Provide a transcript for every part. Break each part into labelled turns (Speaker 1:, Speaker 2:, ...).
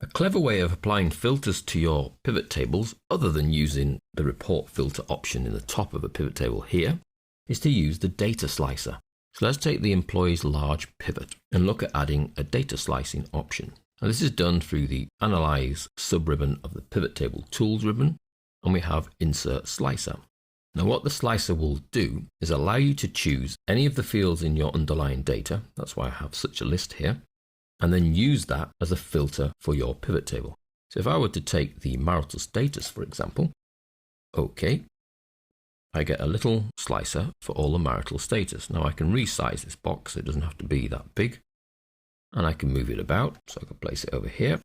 Speaker 1: A clever way of applying filters to your pivot tables, other than using the report filter option in the top of a pivot table here, is to use the data slicer. So let's take the employee's large pivot and look at adding a data slicing option. Now this is done through the Analyze sub-ribbon of the Pivot Table Tools ribbon, and we have Insert Slicer. Now what the slicer will do is allow you to choose any of the fields in your underlying data, that's why I have such a list here, and then use that as a filter for your pivot table. So if I were to take the marital status, for example, okay, I get a little slicer for all the marital status. Now I can resize this box, it doesn't have to be that big, and I can move it about, so I can place it over here.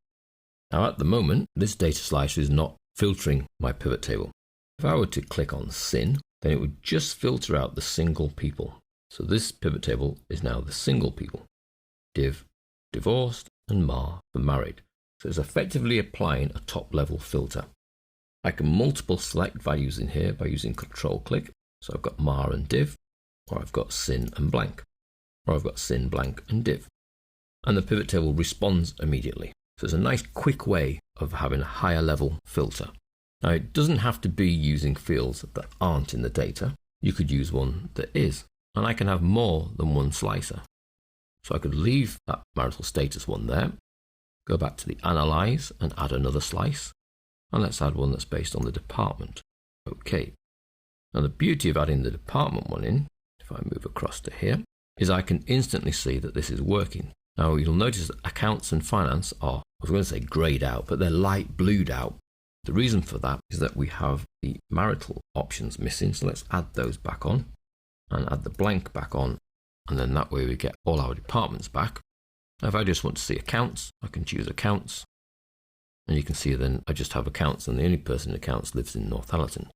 Speaker 1: Now at the moment, this data slicer is not filtering my pivot table. If I were to click on Sin, then it would just filter out the single people. So this pivot table is now the single people. Div, divorced, and Mar for married. So it's effectively applying a top level filter. I can multiple select values in here by using Control click. So I've got Mar and Div, or I've got Sin and blank, or I've got Sin, blank, and Div. And the pivot table responds immediately. So it's a nice quick way of having a higher level filter. Now it doesn't have to be using fields that aren't in the data. You could use one that is, and I can have more than one slicer. So I could leave that marital status one there, go back to the Analyze and add another slice, and let's add one that's based on the department. Okay. Now the beauty of adding the department one in, if I move across to here, is I can instantly see that this is working. Now you'll notice that accounts and finance are, I was going to say grayed out, but they're light blued out. The reason for that is that we have the marital options missing, so let's add those back on and add the blank back on, and then that way we get all our departments back. Now if I just want to see accounts, I can choose accounts, and you can see then I just have accounts, and the only person in accounts lives in Northallerton.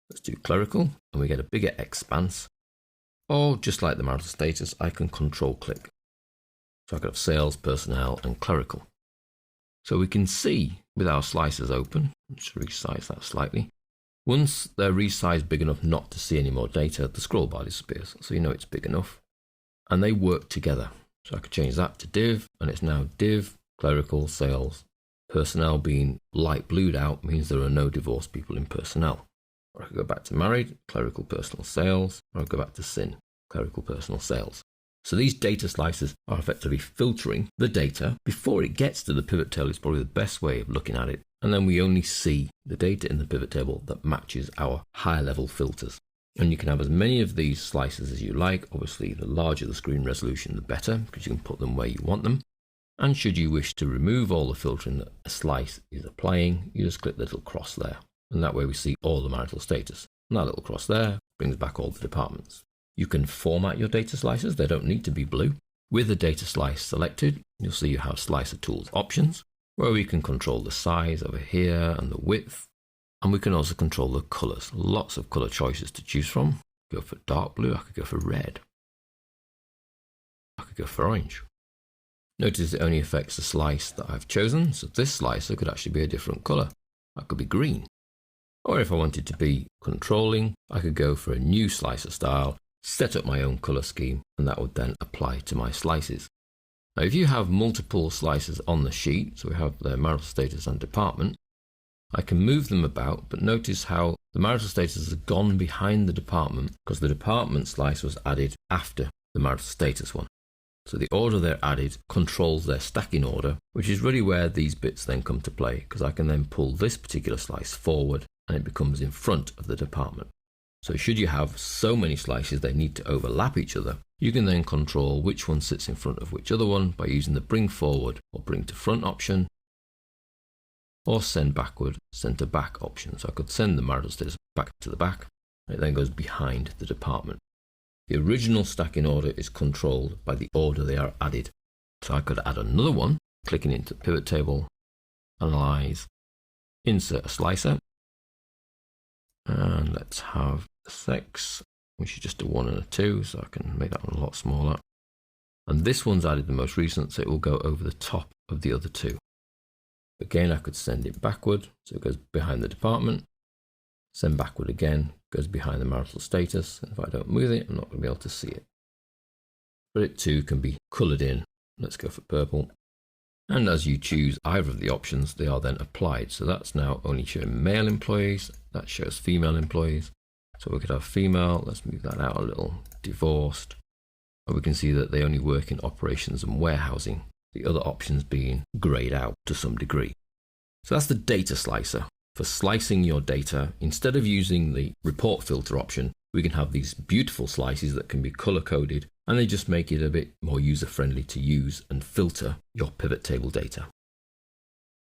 Speaker 1: Let's do clerical, and we get a bigger expanse, or just like the marital status, I can Control click. So I could have sales, personnel, and clerical. So we can see with our slicers open, let's resize that slightly. Once they're resized big enough not to see any more data, the scroll bar disappears, so you know it's big enough. And they work together. So I could change that to div, and it's now div, clerical, sales. Personnel being light blued out means there are no divorced people in personnel. Or I could go back to married, clerical, personal, sales, or I could go back to sin, clerical, personal, sales. So these data slicers are effectively filtering the data before it gets to the pivot table. Is probably the best way of looking at it. And then we only see the data in the pivot table that matches our higher level filters. And you can have as many of these slices as you like. Obviously, the larger the screen resolution, the better, because you can put them where you want them. And should you wish to remove all the filtering that a slice is applying, you just click the little cross there. And that way we see all the marital status. And that little cross there brings back all the departments. You can format your data slices. They don't need to be blue. With the data slice selected, you'll see you have Slicer Tools options, where we can control the size over here and the width. And we can also control the colors. Lots of color choices to choose from. Go for dark blue, I could go for red. I could go for orange. Notice it only affects the slice that I've chosen. So this slicer could actually be a different color. That could be green. Or if I wanted to be controlling, I could go for a new slicer style, set up my own color scheme, and that would then apply to my slices. Now, if you have multiple slices on the sheet, so we have the marital status and department, I can move them about, but notice how the marital status has gone behind the department because the department slice was added after the marital status one. So the order they're added controls their stacking order, which is really where these bits then come to play, because I can then pull this particular slice forward and it becomes in front of the department. So should you have so many slices they need to overlap each other, you can then control which one sits in front of which other one by using the bring forward or bring to front option, or send backward, send to back option. So I could send the marital status back to the back, and it then goes behind the department. The original stacking order is controlled by the order they are added. So I could add another one, clicking into pivot table, analyze, insert a slicer, and let's have a sex, which is just a 1 and a 2, so I can make that one a lot smaller. And this one's added the most recent, so it will go over the top of the other two. Again, I could send it backward, so it goes behind the department. Send backward again, goes behind the marital status. And if I don't move it, I'm not going to be able to see it. But it too can be coloured in. Let's go for purple. And as you choose either of the options, they are then applied. So that's now only showing male employees. That shows female employees. So we could have female. Let's move that out a little. Divorced. And we can see that they only work in operations and warehousing. The other options being grayed out to some degree. So that's the data slicer. For slicing your data, instead of using the report filter option, we can have these beautiful slices that can be color coded, and they just make it a bit more user friendly to use and filter your pivot table data.